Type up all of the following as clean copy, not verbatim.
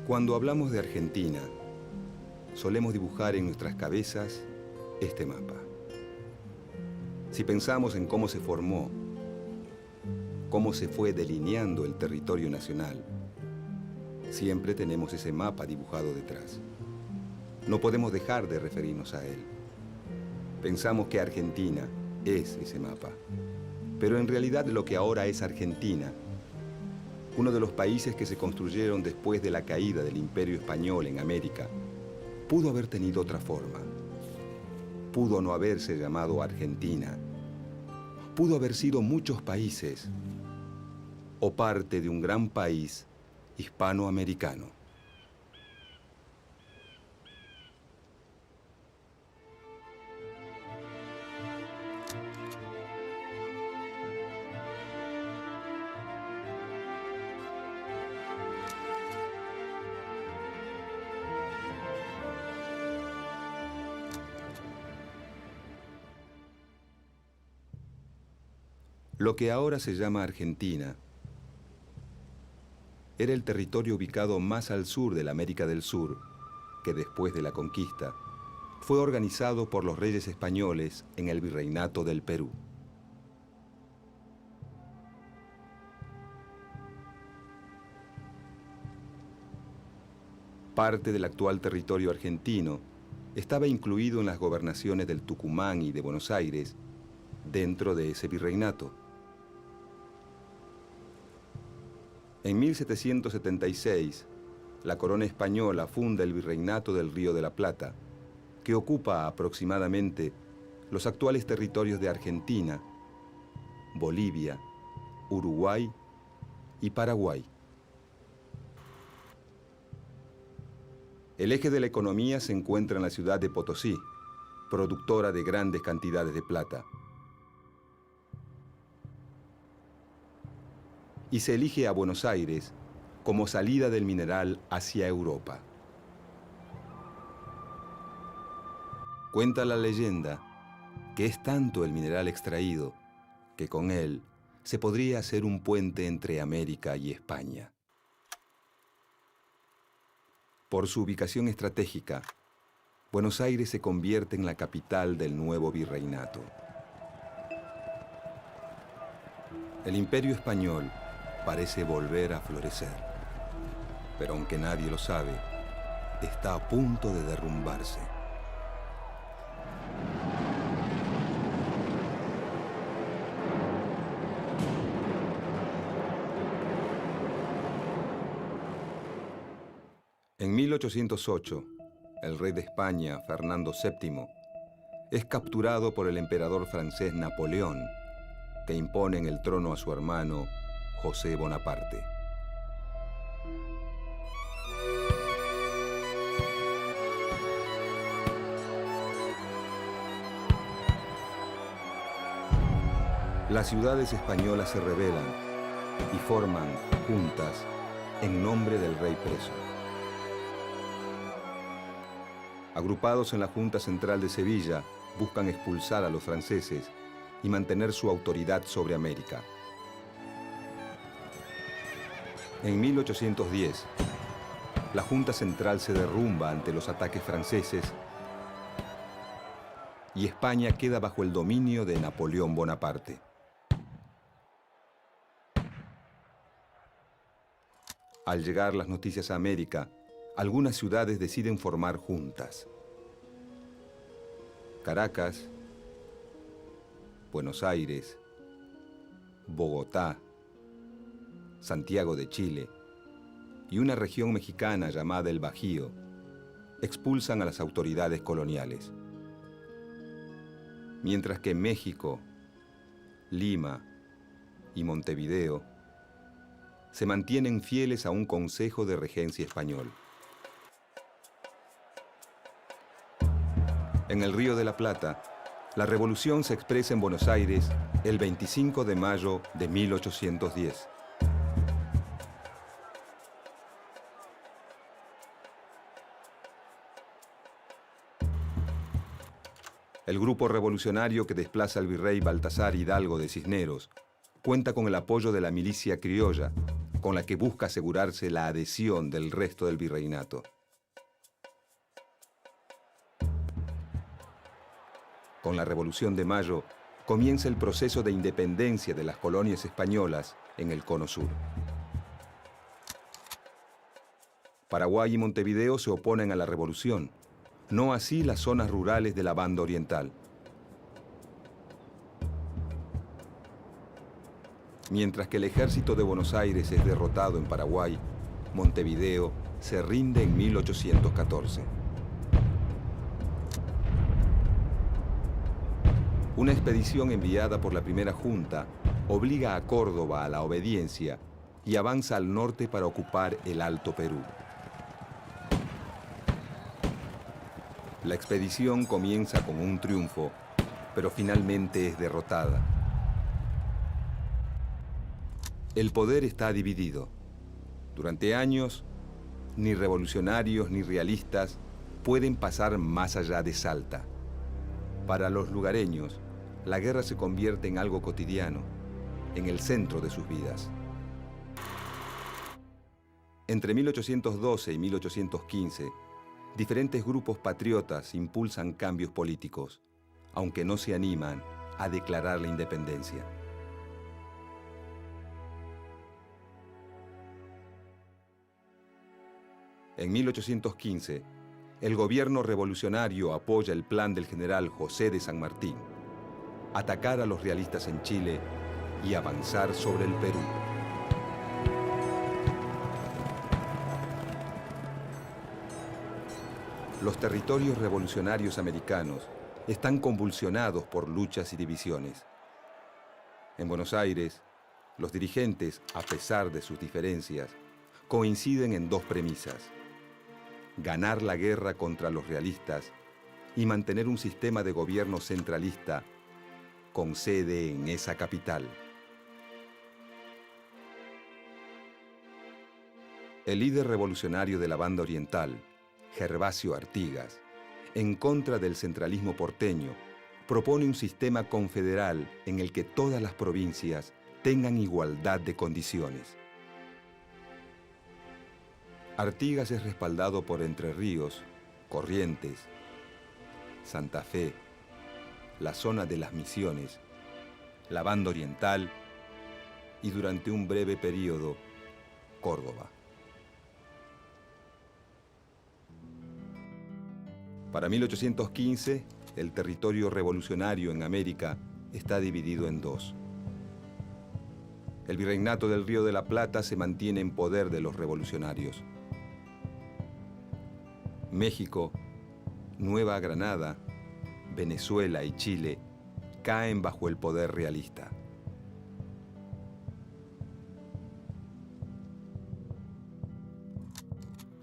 Cuando hablamos de Argentina, solemos dibujar en nuestras cabezas este mapa. Si pensamos en cómo se formó, cómo se fue delineando el territorio nacional, siempre tenemos ese mapa dibujado detrás. No podemos dejar de referirnos a él. Pensamos que Argentina es ese mapa, pero en realidad lo que ahora es Argentina, uno de los países que se construyeron después de la caída del Imperio Español en América, pudo haber tenido otra forma. Pudo no haberse llamado Argentina. Pudo haber sido muchos países o parte de un gran país hispanoamericano. Lo que ahora se llama Argentina era el territorio ubicado más al sur de la América del Sur, que después de la conquista fue organizado por los reyes españoles en el Virreinato del Perú. Parte del actual territorio argentino estaba incluido en las gobernaciones del Tucumán y de Buenos Aires dentro de ese virreinato. En 1776, la corona española funda el Virreinato del Río de la Plata, que ocupa aproximadamente los actuales territorios de Argentina, Bolivia, Uruguay y Paraguay. El eje de la economía se encuentra en la ciudad de Potosí, productora de grandes cantidades de plata. Y se elige a Buenos Aires como salida del mineral hacia Europa. Cuenta la leyenda que es tanto el mineral extraído que con él se podría hacer un puente entre América y España. Por su ubicación estratégica, Buenos Aires se convierte en la capital del nuevo virreinato. El Imperio Español parece volver a florecer, pero aunque nadie lo sabe, está a punto de derrumbarse. En 1808, el rey de España, Fernando VII, es capturado por el emperador francés Napoleón, que impone en el trono a su hermano José Bonaparte. Las ciudades españolas se rebelan y forman juntas en nombre del rey preso. Agrupados en la Junta Central de Sevilla, buscan expulsar a los franceses y mantener su autoridad sobre América. En 1810, la Junta Central se derrumba ante los ataques franceses y España queda bajo el dominio de Napoleón Bonaparte. Al llegar las noticias a América, algunas ciudades deciden formar juntas. Caracas, Buenos Aires, Bogotá, Santiago de Chile y una región mexicana llamada el Bajío expulsan a las autoridades coloniales. Mientras que México, Lima y Montevideo se mantienen fieles a un consejo de regencia español. En el Río de la Plata, la revolución se expresa en Buenos Aires el 25 de mayo de 1810. El grupo revolucionario que desplaza al virrey Baltasar Hidalgo de Cisneros cuenta con el apoyo de la milicia criolla, con la que busca asegurarse la adhesión del resto del virreinato. Con la Revolución de Mayo comienza el proceso de independencia de las colonias españolas en el Cono Sur. Paraguay y Montevideo se oponen a la revolución, no así las zonas rurales de la banda oriental. Mientras que el ejército de Buenos Aires es derrotado en Paraguay, Montevideo se rinde en 1814. Una expedición enviada por la primera junta obliga a Córdoba a la obediencia y avanza al norte para ocupar el Alto Perú. La expedición comienza con un triunfo, pero finalmente es derrotada. El poder está dividido. Durante años, ni revolucionarios ni realistas pueden pasar más allá de Salta. Para los lugareños, la guerra se convierte en algo cotidiano, en el centro de sus vidas. Entre 1812 y 1815, diferentes grupos patriotas impulsan cambios políticos, aunque no se animan a declarar la independencia. En 1815, el gobierno revolucionario apoya el plan del general José de San Martín: atacar a los realistas en Chile y avanzar sobre el Perú. Los territorios revolucionarios americanos están convulsionados por luchas y divisiones. En Buenos Aires, los dirigentes, a pesar de sus diferencias, coinciden en dos premisas: ganar la guerra contra los realistas y mantener un sistema de gobierno centralista con sede en esa capital. El líder revolucionario de la banda oriental, Gervasio Artigas, en contra del centralismo porteño, propone un sistema confederal en el que todas las provincias tengan igualdad de condiciones. Artigas es respaldado por Entre Ríos, Corrientes, Santa Fe, la zona de las Misiones, la banda oriental y, durante un breve periodo, Córdoba. Para 1815, el territorio revolucionario en América está dividido en dos. El virreinato del Río de la Plata se mantiene en poder de los revolucionarios. México, Nueva Granada, Venezuela y Chile caen bajo el poder realista.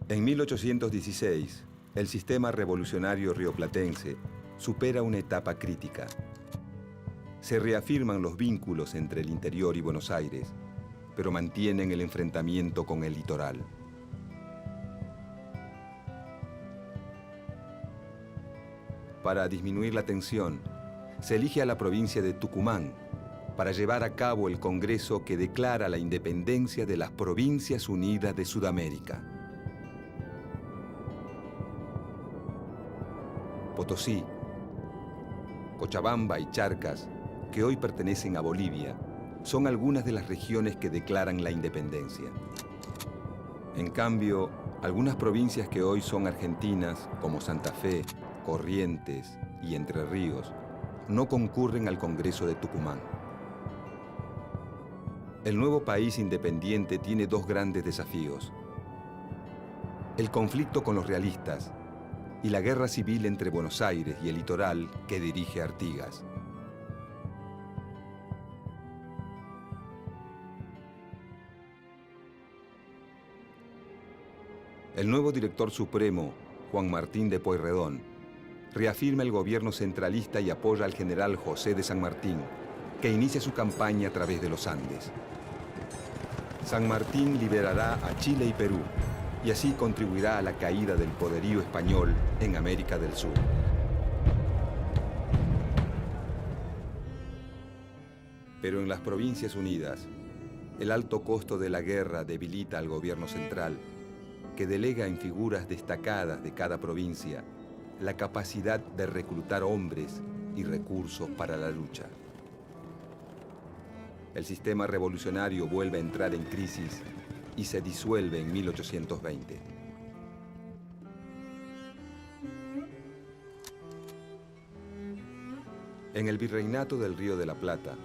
En 1816, el sistema revolucionario rioplatense supera una etapa crítica. Se reafirman los vínculos entre el interior y Buenos Aires, pero mantienen el enfrentamiento con el litoral. Para disminuir la tensión, se elige a la provincia de Tucumán para llevar a cabo el Congreso que declara la independencia de las Provincias Unidas de Sudamérica. Potosí, Cochabamba y Charcas, que hoy pertenecen a Bolivia, son algunas de las regiones que declaran la independencia. En cambio, algunas provincias que hoy son argentinas, como Santa Fe, Corrientes y Entre Ríos, no concurren al Congreso de Tucumán. El nuevo país independiente tiene dos grandes desafíos: el conflicto con los realistas y la guerra civil entre Buenos Aires y el litoral que dirige Artigas. El nuevo director supremo, Juan Martín de Pueyrredón, reafirma el gobierno centralista y apoya al general José de San Martín, que inicia su campaña a través de los Andes. San Martín liberará a Chile y Perú, y así contribuirá a la caída del poderío español en América del Sur. Pero en las Provincias Unidas, El alto costo de la guerra debilita al gobierno central, que delega en figuras destacadas de cada provincia la capacidad de reclutar hombres y recursos para la lucha. El sistema revolucionario vuelve a entrar en crisis y se disuelve en 1820. En el Virreinato del Río de la Plata,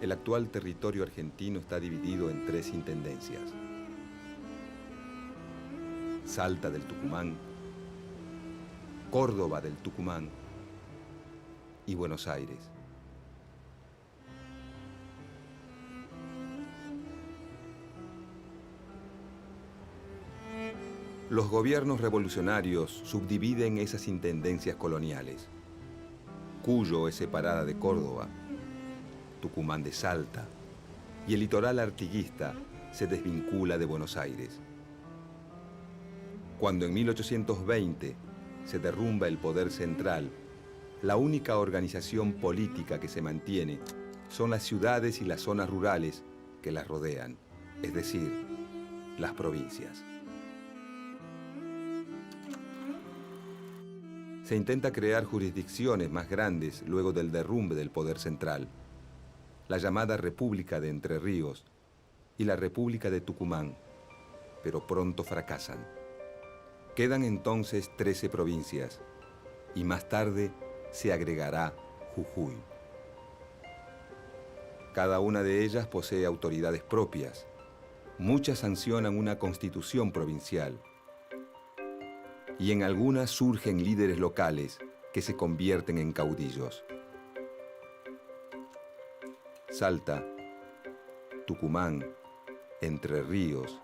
el actual territorio argentino está dividido en 3 intendencias: Salta del Tucumán, Córdoba del Tucumán y Buenos Aires. Los gobiernos revolucionarios subdividen esas intendencias coloniales. Cuyo es separada de Córdoba, Tucumán de Salta, y el litoral artiguista se desvincula de Buenos Aires. Cuando en 1820 se derrumba el poder central, la única organización política que se mantiene son las ciudades y las zonas rurales que las rodean, es decir, las provincias. Se intenta crear jurisdicciones más grandes luego del derrumbe del poder central, la llamada República de Entre Ríos y la República de Tucumán, pero pronto fracasan. Quedan entonces 13 provincias y más tarde se agregará Jujuy. Cada una de ellas posee autoridades propias. Muchas sancionan una constitución provincial y en algunas surgen líderes locales que se convierten en caudillos. Salta, Tucumán, Entre Ríos,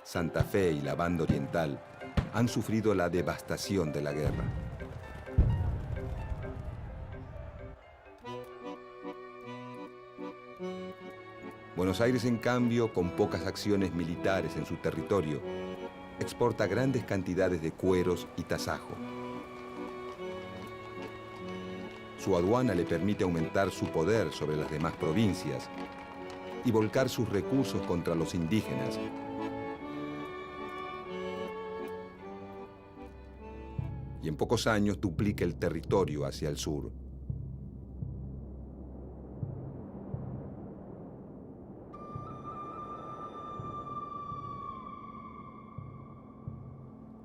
Santa Fe y la Banda Oriental han sufrido la devastación de la guerra. Buenos Aires, en cambio, con pocas acciones militares en su territorio, exporta grandes cantidades de cueros y tasajo. Su aduana le permite aumentar su poder sobre las demás provincias y volcar sus recursos contra los indígenas. Y en pocos años duplica el territorio hacia el sur.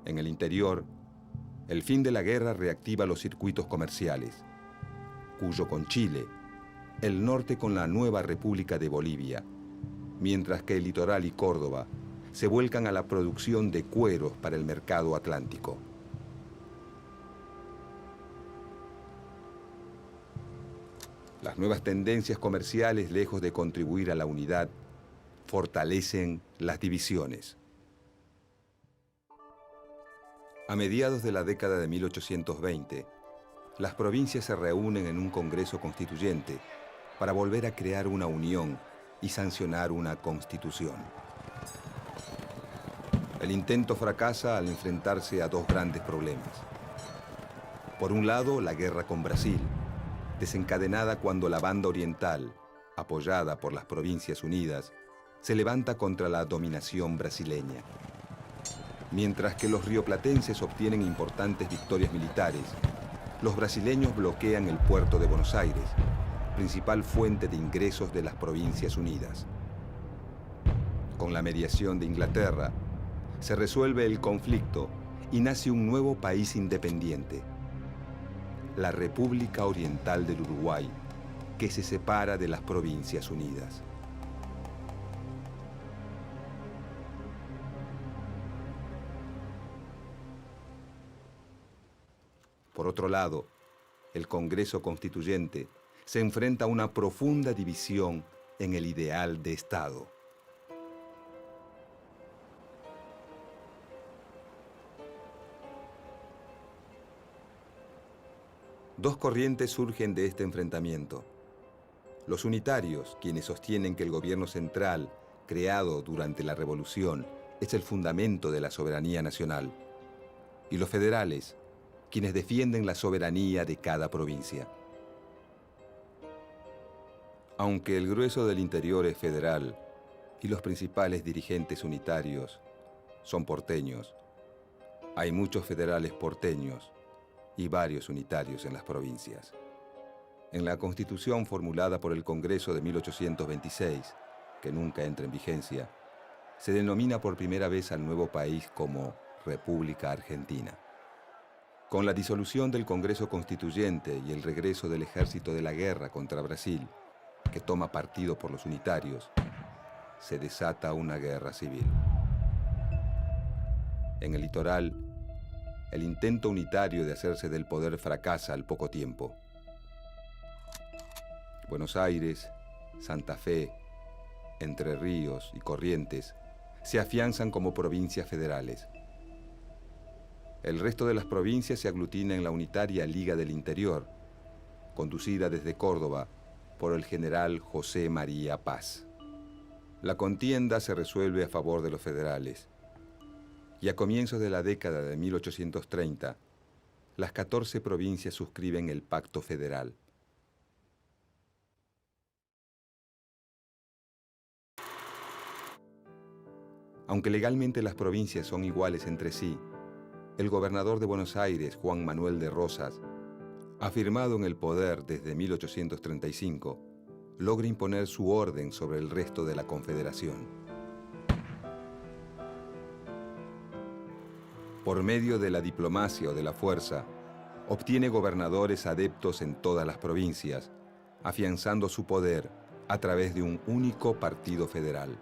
En el interior, el fin de la guerra reactiva los circuitos comerciales, Cuyo con Chile, el norte con la nueva República de Bolivia, mientras que el litoral y Córdoba se vuelcan a la producción de cueros para el mercado atlántico. Las nuevas tendencias comerciales, lejos de contribuir a la unidad, fortalecen las divisiones. A mediados de la década de 1820, las provincias se reúnen en un Congreso Constituyente para volver a crear una unión y sancionar una constitución. El intento fracasa al enfrentarse a 2 grandes problemas. Por un lado, la guerra con Brasil, desencadenada cuando la Banda Oriental, apoyada por las Provincias Unidas, se levanta contra la dominación brasileña. Mientras que los rioplatenses obtienen importantes victorias militares, los brasileños bloquean el puerto de Buenos Aires, principal fuente de ingresos de las Provincias Unidas. Con la mediación de Inglaterra, se resuelve el conflicto y nace un nuevo país independiente, la República Oriental del Uruguay, que se separa de las Provincias Unidas. Por otro lado, el Congreso Constituyente se enfrenta a una profunda división en el ideal de Estado. Dos corrientes surgen de este enfrentamiento. Los unitarios, quienes sostienen que el gobierno central, creado durante la Revolución, es el fundamento de la soberanía nacional, y los federales, quienes defienden la soberanía de cada provincia. Aunque el grueso del interior es federal, y los principales dirigentes unitarios son porteños. Hay muchos federales porteños y varios unitarios en las provincias. En la Constitución formulada por el Congreso de 1826, que nunca entra en vigencia, se denomina por primera vez al nuevo país como República Argentina. Con la disolución del Congreso Constituyente y el regreso del Ejército de la Guerra contra Brasil, que toma partido por los unitarios, se desata una guerra civil. En el litoral, el intento unitario de hacerse del poder fracasa al poco tiempo. Buenos Aires, Santa Fe, Entre Ríos y Corrientes se afianzan como provincias federales. El resto de las provincias se aglutina en la unitaria Liga del Interior, conducida desde Córdoba por el general José María Paz. La contienda se resuelve a favor de los federales, y a comienzos de la década de 1830, las 14 provincias suscriben el Pacto Federal. Aunque legalmente las provincias son iguales entre sí, el gobernador de Buenos Aires, Juan Manuel de Rosas, afirmado en el poder desde 1835, logra imponer su orden sobre el resto de la Confederación. Por medio de la diplomacia o de la fuerza, obtiene gobernadores adeptos en todas las provincias, afianzando su poder a través de un único partido federal.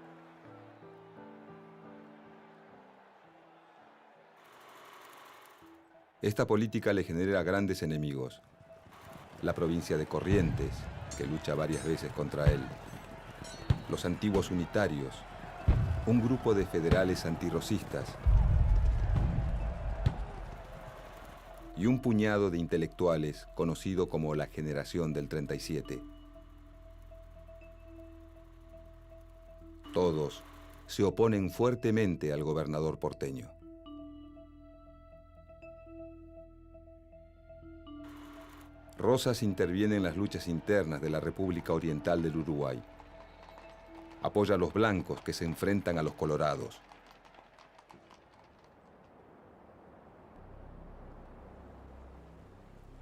Esta política le genera grandes enemigos. La provincia de Corrientes, que lucha varias veces contra él. Los antiguos unitarios, un grupo de federales antirrosistas y un puñado de intelectuales conocido como la Generación del 37. Todos se oponen fuertemente al gobernador porteño. Rosas interviene en las luchas internas de la República Oriental del Uruguay. Apoya a los blancos que se enfrentan a los colorados.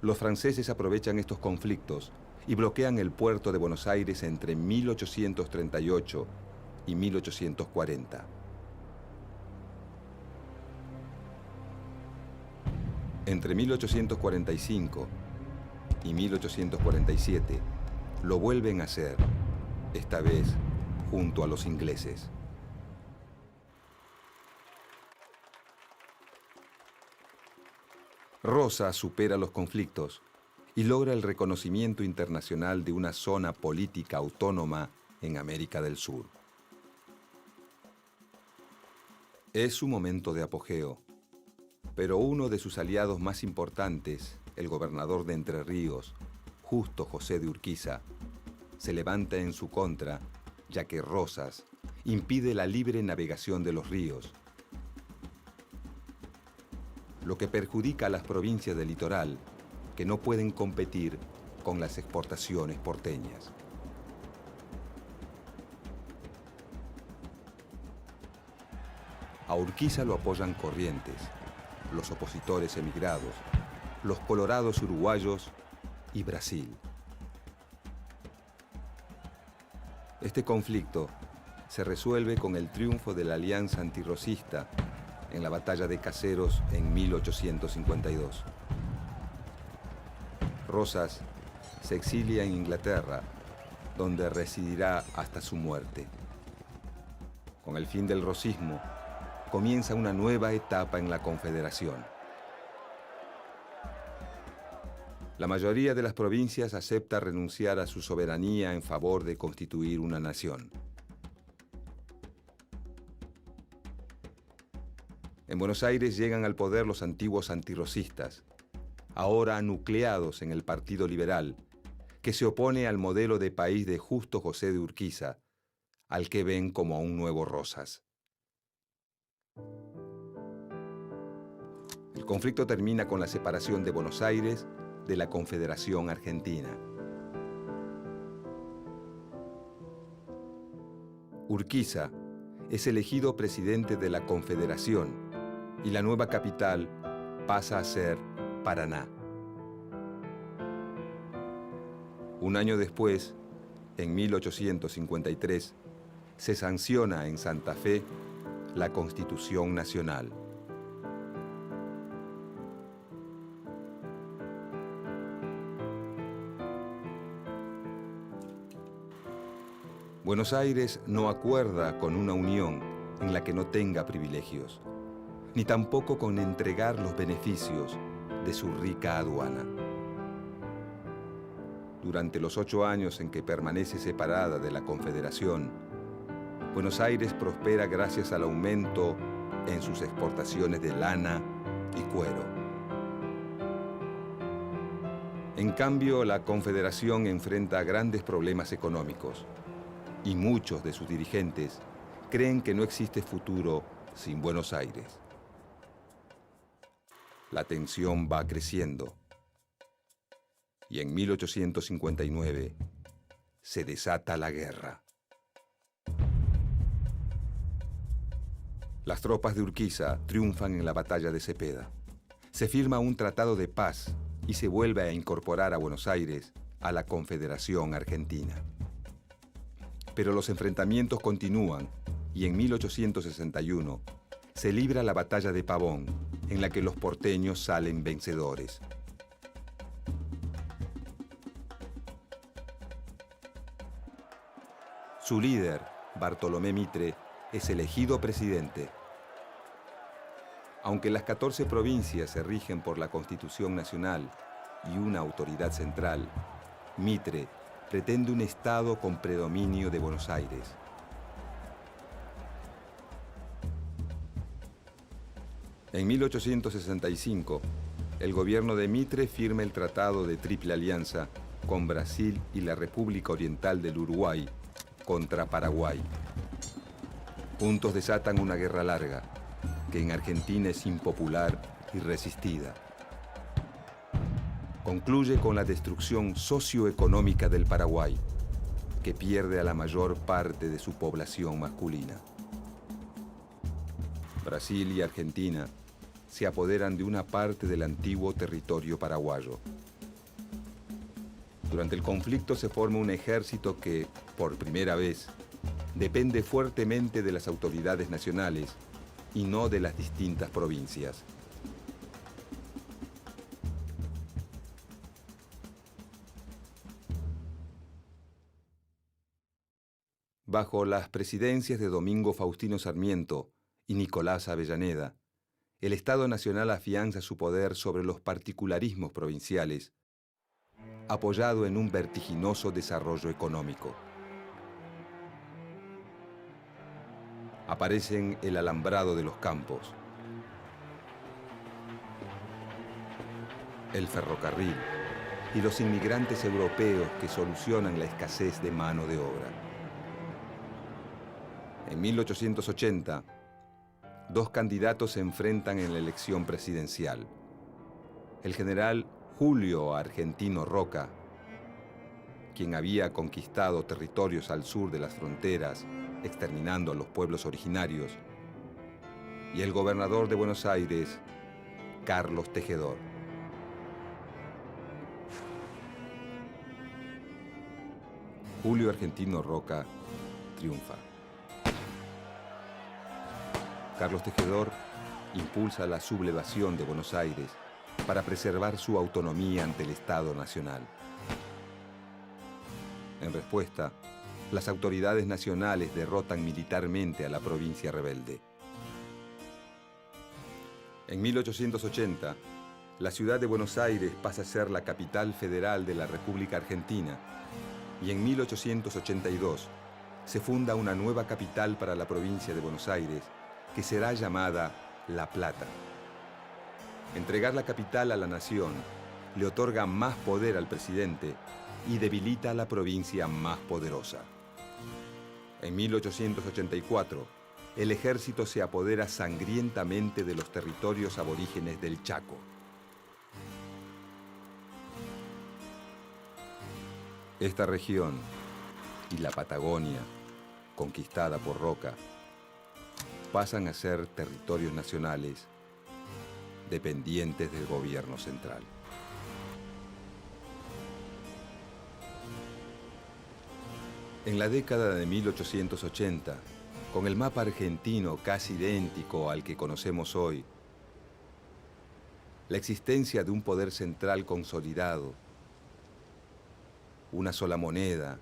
Los franceses aprovechan estos conflictos y bloquean el puerto de Buenos Aires entre 1838 y 1840. Entre 1845 y 1847 lo vuelven a hacer, esta vez junto a los ingleses. Rosas supera los conflictos y logra el reconocimiento internacional de una zona política autónoma en América del Sur. Es su momento de apogeo, pero uno de sus aliados más importantes, el gobernador de Entre Ríos, Justo José de Urquiza, se levanta en su contra, ya que Rosas impide la libre navegación de los ríos, lo que perjudica a las provincias del litoral, que no pueden competir con las exportaciones porteñas. A Urquiza lo apoyan Corrientes, los opositores emigrados, los colorados uruguayos y Brasil. Este conflicto se resuelve con el triunfo de la Alianza Antirrosista en la Batalla de Caseros en 1852. Rosas se exilia en Inglaterra, donde residirá hasta su muerte. Con el fin del rosismo, comienza una nueva etapa en la Confederación. La mayoría de las provincias acepta renunciar a su soberanía en favor de constituir una nación. En Buenos Aires llegan al poder los antiguos antirrosistas, ahora nucleados en el Partido Liberal, que se opone al modelo de país de Justo José de Urquiza, al que ven como a un nuevo Rosas. El conflicto termina con la separación de Buenos Aires de la Confederación Argentina. Urquiza es elegido presidente de la Confederación y la nueva capital pasa a ser Paraná. Un año después, en 1853, se sanciona en Santa Fe la Constitución Nacional. Buenos Aires no acuerda con una unión en la que no tenga privilegios, ni tampoco con entregar los beneficios de su rica aduana. Durante los 8 años en que permanece separada de la Confederación, Buenos Aires prospera gracias al aumento en sus exportaciones de lana y cuero. En cambio, la Confederación enfrenta grandes problemas económicos y muchos de sus dirigentes creen que no existe futuro sin Buenos Aires. La tensión va creciendo y en 1859 se desata la guerra. Las tropas de Urquiza triunfan en la batalla de Cepeda. Se firma un tratado de paz y se vuelve a incorporar a Buenos Aires a la Confederación Argentina. Pero los enfrentamientos continúan y en 1861 se libra la batalla de Pavón, en la que los porteños salen vencedores. Su líder, Bartolomé Mitre, es elegido presidente. Aunque las 14 provincias se rigen por la Constitución Nacional y una autoridad central, Mitre pretende un Estado con predominio de Buenos Aires. En 1865, el gobierno de Mitre firma el Tratado de Triple Alianza con Brasil y la República Oriental del Uruguay contra Paraguay. Juntos desatan una guerra larga, que en Argentina es impopular y resistida. Concluye con la destrucción socioeconómica del Paraguay, que pierde a la mayor parte de su población masculina. Brasil y Argentina se apoderan de una parte del antiguo territorio paraguayo. Durante el conflicto se forma un ejército que, por primera vez, depende fuertemente de las autoridades nacionales y no de las distintas provincias. Bajo las presidencias de Domingo Faustino Sarmiento y Nicolás Avellaneda, el Estado Nacional afianza su poder sobre los particularismos provinciales, apoyado en un vertiginoso desarrollo económico. Aparecen el alambrado de los campos, el ferrocarril y los inmigrantes europeos que solucionan la escasez de mano de obra. En 1880, 2 candidatos se enfrentan en la elección presidencial. El general Julio Argentino Roca, quien había conquistado territorios al sur de las fronteras, exterminando a los pueblos originarios, y el gobernador de Buenos Aires, Carlos Tejedor. Julio Argentino Roca triunfa. Carlos Tejedor impulsa la sublevación de Buenos Aires para preservar su autonomía ante el Estado Nacional. En respuesta, las autoridades nacionales derrotan militarmente a la provincia rebelde. En 1880, la ciudad de Buenos Aires pasa a ser la capital federal de la República Argentina y en 1882 se funda una nueva capital para la provincia de Buenos Aires que será llamada La Plata. Entregar la capital a la nación le otorga más poder al presidente y debilita a la provincia más poderosa. En 1884, el ejército se apodera sangrientamente de los territorios aborígenes del Chaco. Esta región y la Patagonia conquistada por Roca, pasan a ser territorios nacionales dependientes del gobierno central. En la década de 1880, con el mapa argentino casi idéntico al que conocemos hoy, la existencia de un poder central consolidado, una sola moneda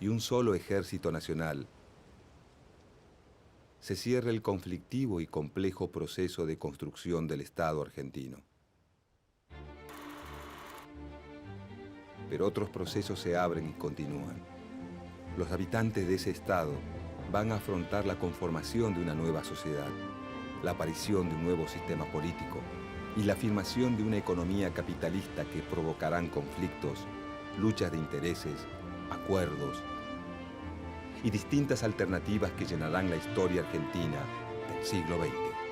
y un solo ejército nacional, se cierra el conflictivo y complejo proceso de construcción del Estado argentino. Pero otros procesos se abren y continúan. Los habitantes de ese Estado van a afrontar la conformación de una nueva sociedad, la aparición de un nuevo sistema político y la afirmación de una economía capitalista que provocarán conflictos, luchas de intereses, acuerdos y distintas alternativas que llenarán la historia argentina del siglo XX.